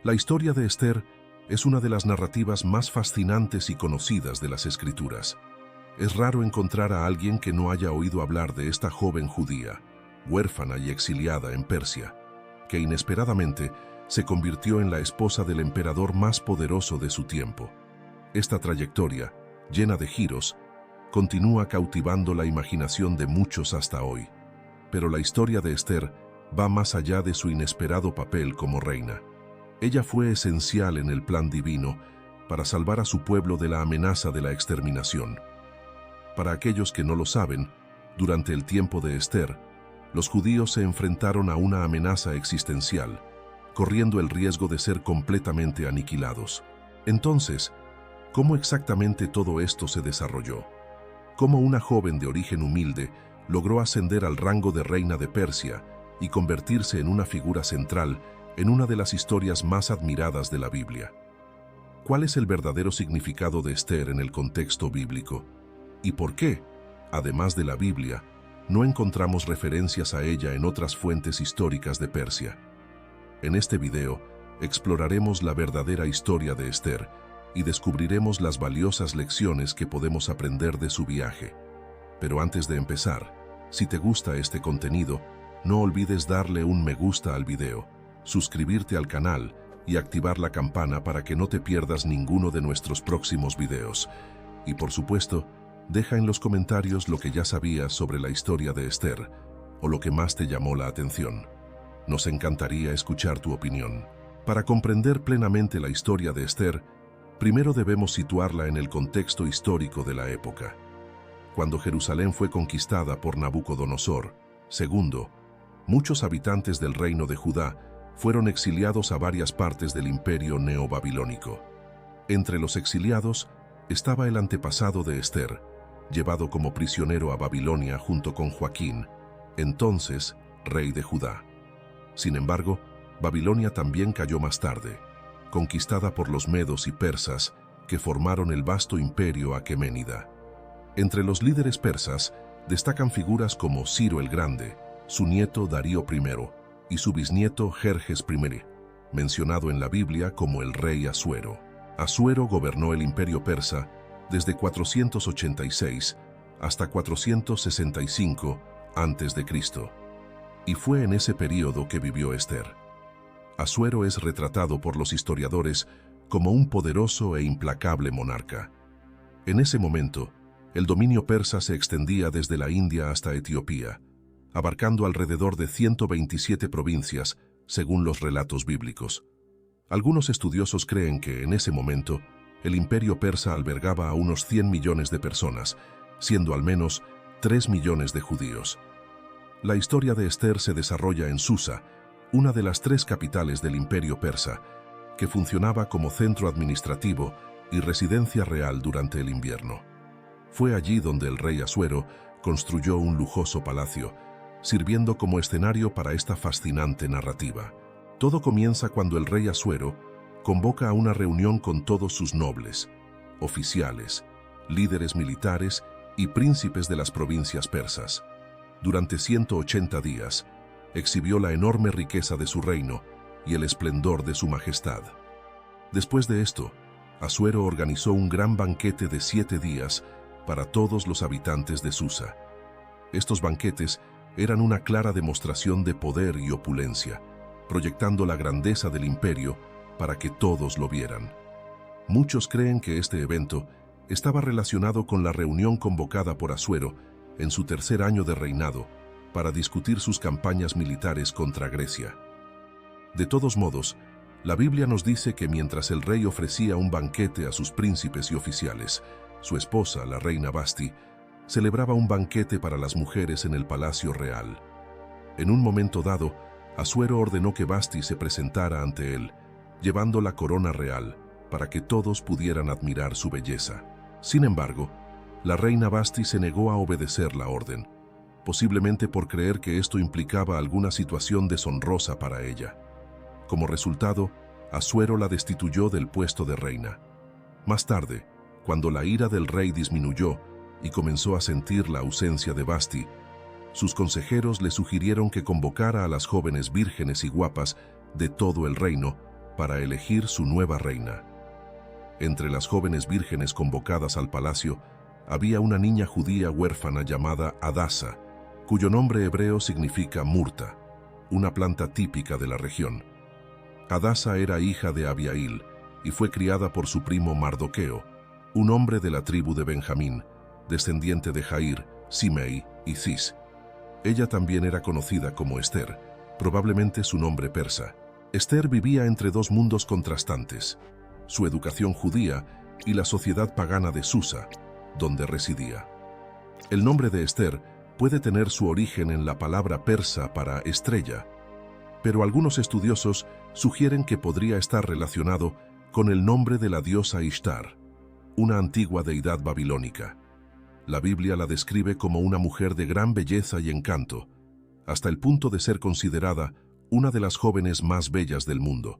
La historia de Esther es una de las narrativas más fascinantes y conocidas de las Escrituras. Es raro encontrar a alguien que no haya oído hablar de esta joven judía, huérfana y exiliada en Persia, que inesperadamente se convirtió en la esposa del emperador más poderoso de su tiempo. Esta trayectoria, llena de giros, continúa cautivando la imaginación de muchos hasta hoy. Pero la historia de Esther va más allá de su inesperado papel como reina. Ella fue esencial en el plan divino para salvar a su pueblo de la amenaza de la exterminación. Para aquellos que no lo saben, durante el tiempo de Esther, los judíos se enfrentaron a una amenaza existencial, corriendo el riesgo de ser completamente aniquilados. Entonces, ¿cómo exactamente todo esto se desarrolló? ¿Cómo una joven de origen humilde logró ascender al rango de reina de Persia y convertirse en una figura central en una de las historias más admiradas de la Biblia? ¿Cuál es el verdadero significado de Esther en el contexto bíblico? ¿Y por qué, además de la Biblia, no encontramos referencias a ella en otras fuentes históricas de Persia? En este video, exploraremos la verdadera historia de Esther y descubriremos las valiosas lecciones que podemos aprender de su viaje. Pero antes de empezar, si te gusta este contenido, no olvides darle un me gusta al video, suscribirte al canal y activar la campana para que no te pierdas ninguno de nuestros próximos videos. Y por supuesto, deja en los comentarios lo que ya sabías sobre la historia de Esther o lo que más te llamó la atención. Nos encantaría escuchar tu opinión. Para comprender plenamente la historia de Esther, primero debemos situarla en el contexto histórico de la época. Cuando Jerusalén fue conquistada por Nabucodonosor II, muchos habitantes del reino de Judá fueron exiliados a varias partes del imperio neobabilónico. Entre los exiliados estaba el antepasado de Esther, llevado como prisionero a Babilonia junto con Joaquín, entonces rey de Judá. Sin embargo, Babilonia también cayó más tarde, conquistada por los medos y persas, que formaron el vasto imperio aqueménida. Entre los líderes persas destacan figuras como Ciro el Grande, su nieto Darío I y su bisnieto Jerjes I, mencionado en la Biblia como el rey Asuero. Asuero gobernó el imperio persa desde 486 hasta 465 a.C., y fue en ese período que vivió Esther. Asuero es retratado por los historiadores como un poderoso e implacable monarca. En ese momento, el dominio persa se extendía desde la India hasta Etiopía, abarcando alrededor de 127 provincias, según los relatos bíblicos. Algunos estudiosos creen que, en ese momento, el imperio persa albergaba a unos 100 millones de personas, siendo al menos 3 millones de judíos. La historia de Esther se desarrolla en Susa, una de las 3 capitales del imperio persa, que funcionaba como centro administrativo y residencia real durante el invierno. Fue allí donde el rey Asuero construyó un lujoso palacio, sirviendo como escenario para esta fascinante narrativa. Todo comienza cuando el rey Asuero convoca a una reunión con todos sus nobles, oficiales, líderes militares y príncipes de las provincias persas. Durante 180 días, exhibió la enorme riqueza de su reino y el esplendor de su majestad. Después de esto, Asuero organizó un gran banquete de 7 días para todos los habitantes de Susa. Estos banquetes eran una clara demostración de poder y opulencia, proyectando la grandeza del imperio para que todos lo vieran. Muchos creen que este evento estaba relacionado con la reunión convocada por Asuero en su tercer año de reinado para discutir sus campañas militares contra Grecia. De todos modos, la Biblia nos dice que mientras el rey ofrecía un banquete a sus príncipes y oficiales, su esposa, la reina Vasti, celebraba un banquete para las mujeres en el palacio real. En un momento dado, Asuero ordenó que Vasti se presentara ante él, llevando la corona real, para que todos pudieran admirar su belleza. Sin embargo, la reina Vasti se negó a obedecer la orden, posiblemente por creer que esto implicaba alguna situación deshonrosa para ella. Como resultado, Asuero la destituyó del puesto de reina. Más tarde, cuando la ira del rey disminuyó y comenzó a sentir la ausencia de Vasti, sus consejeros le sugirieron que convocara a las jóvenes vírgenes y guapas de todo el reino para elegir su nueva reina. Entre las jóvenes vírgenes convocadas al palacio, había una niña judía huérfana llamada Hadasa, cuyo nombre hebreo significa murta, una planta típica de la región. Hadasa era hija de Abiail y fue criada por su primo Mardoqueo, un hombre de la tribu de Benjamín, descendiente de Jair, Simei y Cis. Ella también era conocida como Esther, probablemente su nombre persa. Esther vivía entre dos mundos contrastantes, su educación judía y la sociedad pagana de Susa, donde residía. El nombre de Esther puede tener su origen en la palabra persa para estrella, pero algunos estudiosos sugieren que podría estar relacionado con el nombre de la diosa Ishtar, una antigua deidad babilónica. La Biblia la describe como una mujer de gran belleza y encanto, hasta el punto de ser considerada una de las jóvenes más bellas del mundo,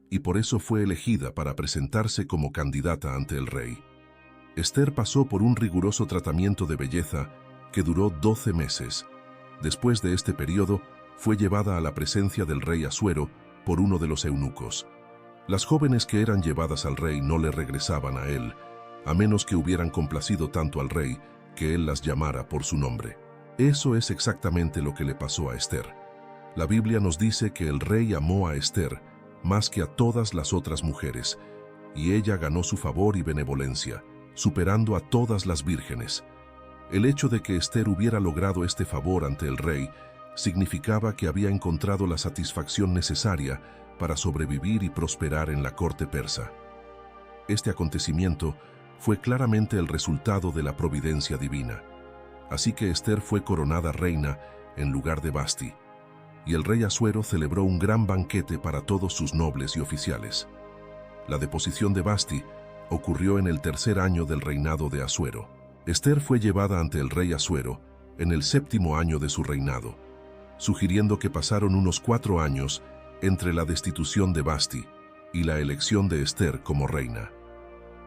y por eso fue elegida para presentarse como candidata ante el rey. Esther pasó por un riguroso tratamiento de belleza que duró 12 meses. Después de este periodo, fue llevada a la presencia del rey Asuero por uno de los eunucos. Las jóvenes que eran llevadas al rey no le regresaban a él, a menos que hubieran complacido tanto al rey que él las llamara por su nombre. Eso es exactamente lo que le pasó a Esther. La Biblia nos dice que el rey amó a Esther más que a todas las otras mujeres, y ella ganó su favor y benevolencia, superando a todas las vírgenes. El hecho de que Esther hubiera logrado este favor ante el rey significaba que había encontrado la satisfacción necesaria para sobrevivir y prosperar en la corte persa. Este acontecimiento fue claramente el resultado de la providencia divina. Así que Esther fue coronada reina en lugar de Vasti, y el rey Asuero celebró un gran banquete para todos sus nobles y oficiales. La deposición de Vasti ocurrió en el tercer año del reinado de Asuero. Esther fue llevada ante el rey Asuero en el 7º año de su reinado, sugiriendo que pasaron unos 4 años entre la destitución de Vasti y la elección de Esther como reina.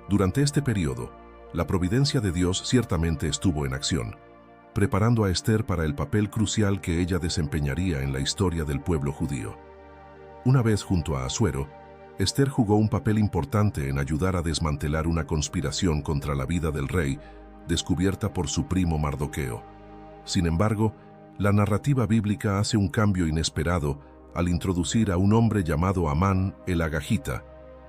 Durante este periodo, la providencia de Dios ciertamente estuvo en acción, preparando a Esther para el papel crucial que ella desempeñaría en la historia del pueblo judío. Una vez junto a Asuero, Esther jugó un papel importante en ayudar a desmantelar una conspiración contra la vida del rey descubierta por su primo Mardoqueo. Sin embargo, la narrativa bíblica hace un cambio inesperado al introducir a un hombre llamado Amán el Agagita,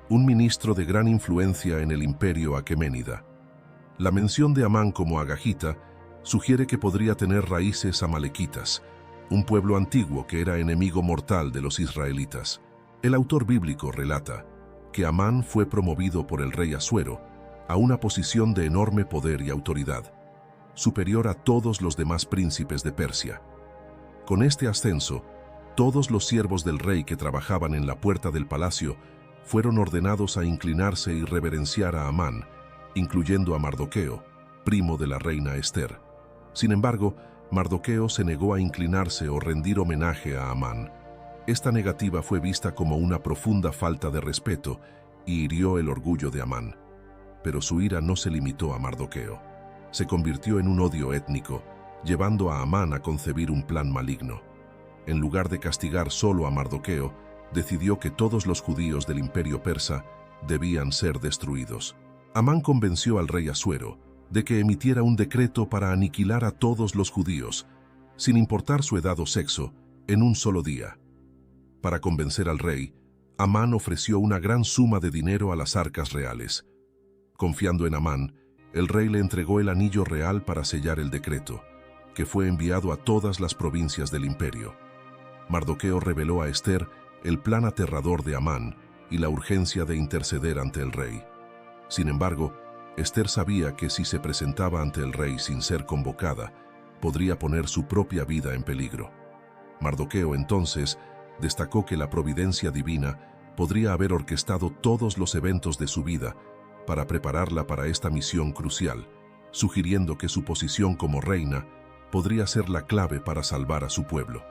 un ministro de gran influencia en el imperio aqueménida. La mención de Amán como Agagita sugiere que podría tener raíces amalequitas, un pueblo antiguo que era enemigo mortal de los israelitas. El autor bíblico relata que Amán fue promovido por el rey Asuero a una posición de enorme poder y autoridad, superior a todos los demás príncipes de Persia. Con este ascenso, todos los siervos del rey que trabajaban en la puerta del palacio fueron ordenados a inclinarse y reverenciar a Amán, incluyendo a Mardoqueo, primo de la reina Esther. Sin embargo, Mardoqueo se negó a inclinarse o rendir homenaje a Amán. Esta negativa fue vista como una profunda falta de respeto y hirió el orgullo de Amán. Pero su ira no se limitó a Mardoqueo. Se convirtió en un odio étnico, llevando a Amán a concebir un plan maligno. En lugar de castigar solo a Mardoqueo, decidió que todos los judíos del imperio persa debían ser destruidos. Amán convenció al rey Asuero de que emitiera un decreto para aniquilar a todos los judíos, sin importar su edad o sexo, en un solo día. Para convencer al rey, Amán ofreció una gran suma de dinero a las arcas reales. Confiando en Amán, el rey le entregó el anillo real para sellar el decreto, que fue enviado a todas las provincias del imperio. Mardoqueo reveló a Esther el plan aterrador de Amán y la urgencia de interceder ante el rey. Sin embargo, Esther sabía que si se presentaba ante el rey sin ser convocada, podría poner su propia vida en peligro. Mardoqueo entonces destacó que la providencia divina podría haber orquestado todos los eventos de su vida para prepararla para esta misión crucial, sugiriendo que su posición como reina podría ser la clave para salvar a su pueblo.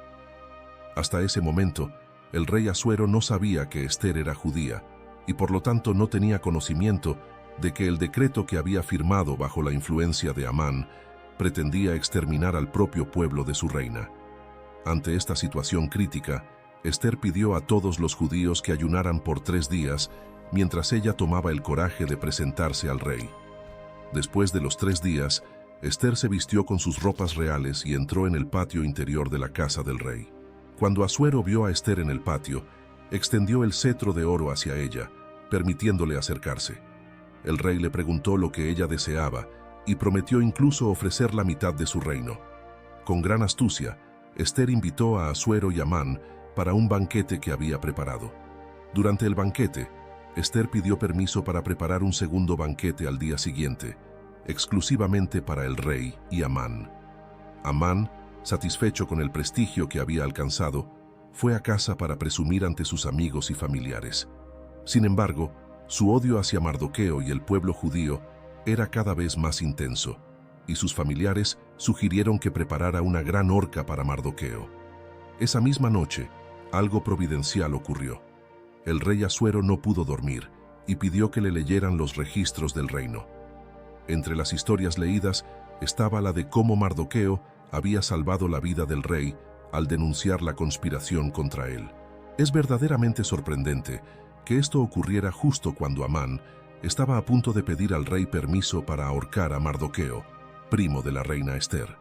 Hasta ese momento, el rey Asuero no sabía que Esther era judía y por lo tanto no tenía conocimiento de que el decreto que había firmado bajo la influencia de Amán pretendía exterminar al propio pueblo de su reina. Ante esta situación crítica, Esther pidió a todos los judíos que ayunaran por 3 días, mientras ella tomaba el coraje de presentarse al rey. Después de los 3 días, Esther se vistió con sus ropas reales y entró en el patio interior de la casa del rey. Cuando Asuero vio a Esther en el patio, extendió el cetro de oro hacia ella, permitiéndole acercarse. El rey le preguntó lo que ella deseaba y prometió incluso ofrecer la mitad de su reino. Con gran astucia, Esther invitó a Asuero y Amán para un banquete que había preparado. Durante el banquete, Esther pidió permiso para preparar un segundo banquete al día siguiente, exclusivamente para el rey y Amán. Amán, satisfecho con el prestigio que había alcanzado, fue a casa para presumir ante sus amigos y familiares. Sin embargo, su odio hacia Mardoqueo y el pueblo judío era cada vez más intenso, y sus familiares sugirieron que preparara una gran horca para Mardoqueo. Esa misma noche, algo providencial ocurrió. El rey Asuero no pudo dormir y pidió que le leyeran los registros del reino. Entre las historias leídas estaba la de cómo Mardoqueo había salvado la vida del rey al denunciar la conspiración contra él. Es verdaderamente sorprendente que esto ocurriera justo cuando Amán estaba a punto de pedir al rey permiso para ahorcar a Mardoqueo, primo de la reina Esther.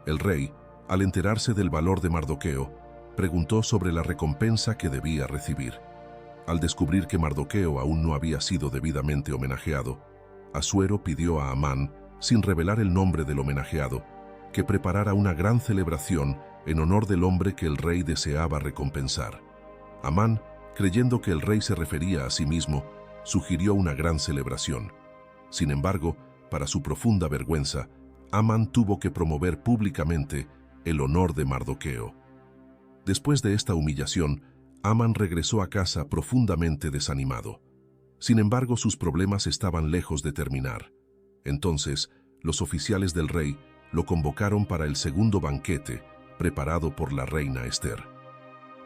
El rey, al enterarse del valor de Mardoqueo, preguntó sobre la recompensa que debía recibir. Al descubrir que Mardoqueo aún no había sido debidamente homenajeado, Asuero pidió a Amán, sin revelar el nombre del homenajeado, que preparara una gran celebración en honor del hombre que el rey deseaba recompensar. Amán, creyendo que el rey se refería a sí mismo, sugirió una gran celebración. Sin embargo, para su profunda vergüenza, Amán tuvo que promover públicamente el honor de Mardoqueo. Después de esta humillación, Amán regresó a casa profundamente desanimado. Sin embargo, sus problemas estaban lejos de terminar. Entonces, los oficiales del rey lo convocaron para el segundo banquete, preparado por la reina Esther.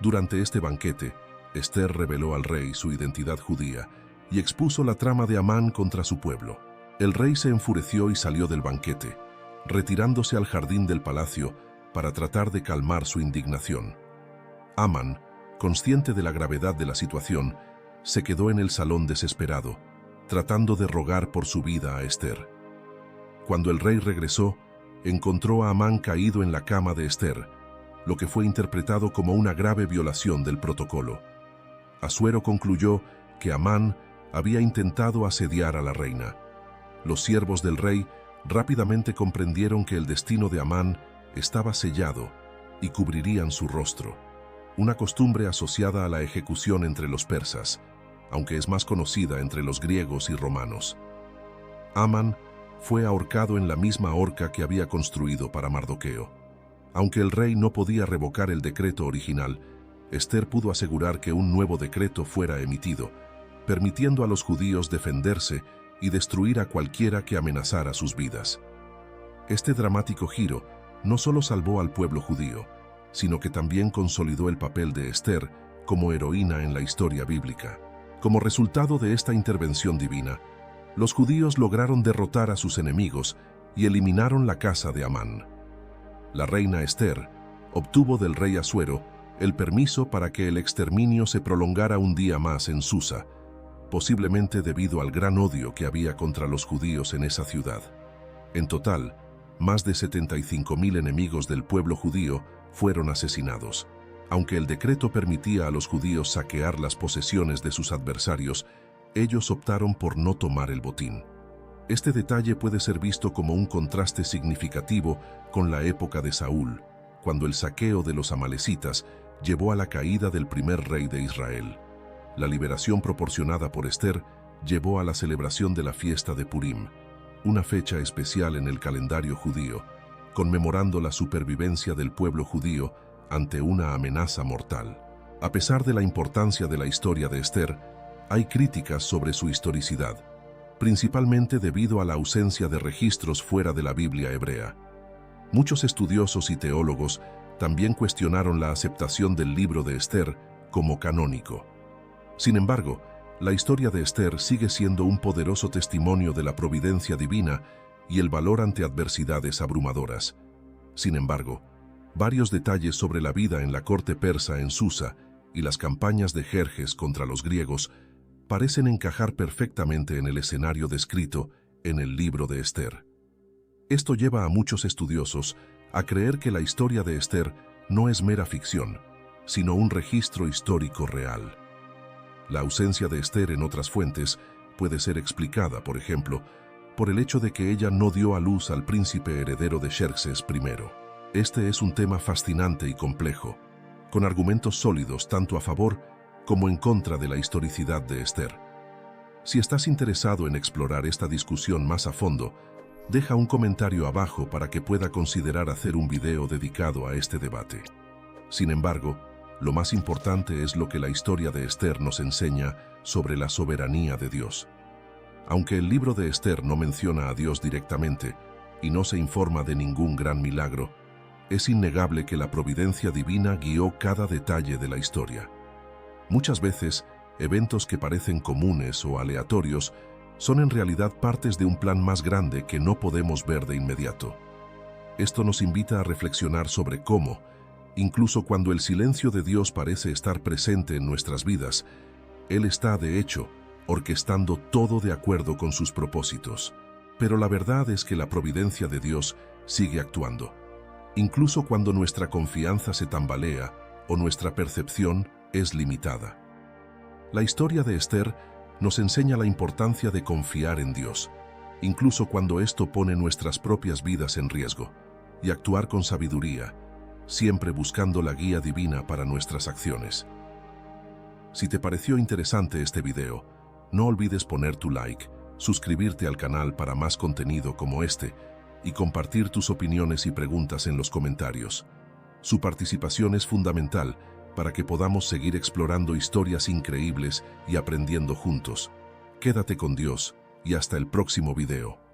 Durante este banquete, Esther reveló al rey su identidad judía y expuso la trama de Amán contra su pueblo. El rey se enfureció y salió del banquete, retirándose al jardín del palacio para tratar de calmar su indignación. Amán, consciente de la gravedad de la situación, se quedó en el salón desesperado, tratando de rogar por su vida a Esther. Cuando el rey regresó, encontró a Amán caído en la cama de Esther, lo que fue interpretado como una grave violación del protocolo. Asuero concluyó que Amán había intentado asediar a la reina. Los siervos del rey rápidamente comprendieron que el destino de Amán estaba sellado y cubrirían su rostro, una costumbre asociada a la ejecución entre los persas, aunque es más conocida entre los griegos y romanos. Amán fue ahorcado en la misma horca que había construido para Mardoqueo. Aunque el rey no podía revocar el decreto original, Esther pudo asegurar que un nuevo decreto fuera emitido, permitiendo a los judíos defenderse y destruir a cualquiera que amenazara sus vidas. Este dramático giro no solo salvó al pueblo judío, sino que también consolidó el papel de Esther como heroína en la historia bíblica. Como resultado de esta intervención divina, los judíos lograron derrotar a sus enemigos y eliminaron la casa de Amán. La reina Esther obtuvo del rey Asuero el permiso para que el exterminio se prolongara un día más en Susa, posiblemente debido al gran odio que había contra los judíos en esa ciudad. En total, más de 75.000 enemigos del pueblo judío fueron asesinados. Aunque el decreto permitía a los judíos saquear las posesiones de sus adversarios, ellos optaron por no tomar el botín. Este detalle puede ser visto como un contraste significativo con la época de Saúl, cuando el saqueo de los amalecitas llevó a la caída del primer rey de Israel. La liberación proporcionada por Esther llevó a la celebración de la fiesta de Purim, una fecha especial en el calendario judío, conmemorando la supervivencia del pueblo judío ante una amenaza mortal. A pesar de la importancia de la historia de Esther, hay críticas sobre su historicidad, principalmente debido a la ausencia de registros fuera de la Biblia hebrea. Muchos estudiosos y teólogos también cuestionaron la aceptación del libro de Esther como canónico. Sin embargo, la historia de Esther sigue siendo un poderoso testimonio de la providencia divina y el valor ante adversidades abrumadoras. Sin embargo, Varios detalles sobre la vida en la corte persa en Susa y las campañas de Jerjes contra los griegos parecen encajar perfectamente en el escenario descrito en el libro de Esther. Esto lleva a muchos estudiosos a creer que la historia de Esther no es mera ficción, sino un registro histórico real. La ausencia de Esther en otras fuentes puede ser explicada, por ejemplo, por el hecho de que ella no dio a luz al príncipe heredero de Xerxes I. Este es un tema fascinante y complejo, con argumentos sólidos tanto a favor como en contra de la historicidad de Esther. Si estás interesado en explorar esta discusión más a fondo, deja un comentario abajo para que pueda considerar hacer un video dedicado a este debate. Sin embargo, lo más importante es lo que la historia de Esther nos enseña sobre la soberanía de Dios. Aunque el libro de Esther no menciona a Dios directamente y no se informa de ningún gran milagro, es innegable que la providencia divina guió cada detalle de la historia. Muchas veces, eventos que parecen comunes o aleatorios son en realidad partes de un plan más grande que no podemos ver de inmediato. Esto nos invita a reflexionar sobre cómo, incluso cuando el silencio de Dios parece estar presente en nuestras vidas, Él está, de hecho, orquestando todo de acuerdo con sus propósitos. Pero la verdad es que la providencia de Dios sigue actuando, incluso cuando nuestra confianza se tambalea o nuestra percepción es limitada. La historia de Esther nos enseña la importancia de confiar en Dios, incluso cuando esto pone nuestras propias vidas en riesgo, y actuar con sabiduría, siempre buscando la guía divina para nuestras acciones. Si te pareció interesante este video, no olvides poner tu like, suscribirte al canal para más contenido como este y compartir tus opiniones y preguntas en los comentarios. Su participación es fundamental para que podamos seguir explorando historias increíbles y aprendiendo juntos. Quédate con Dios y hasta el próximo video.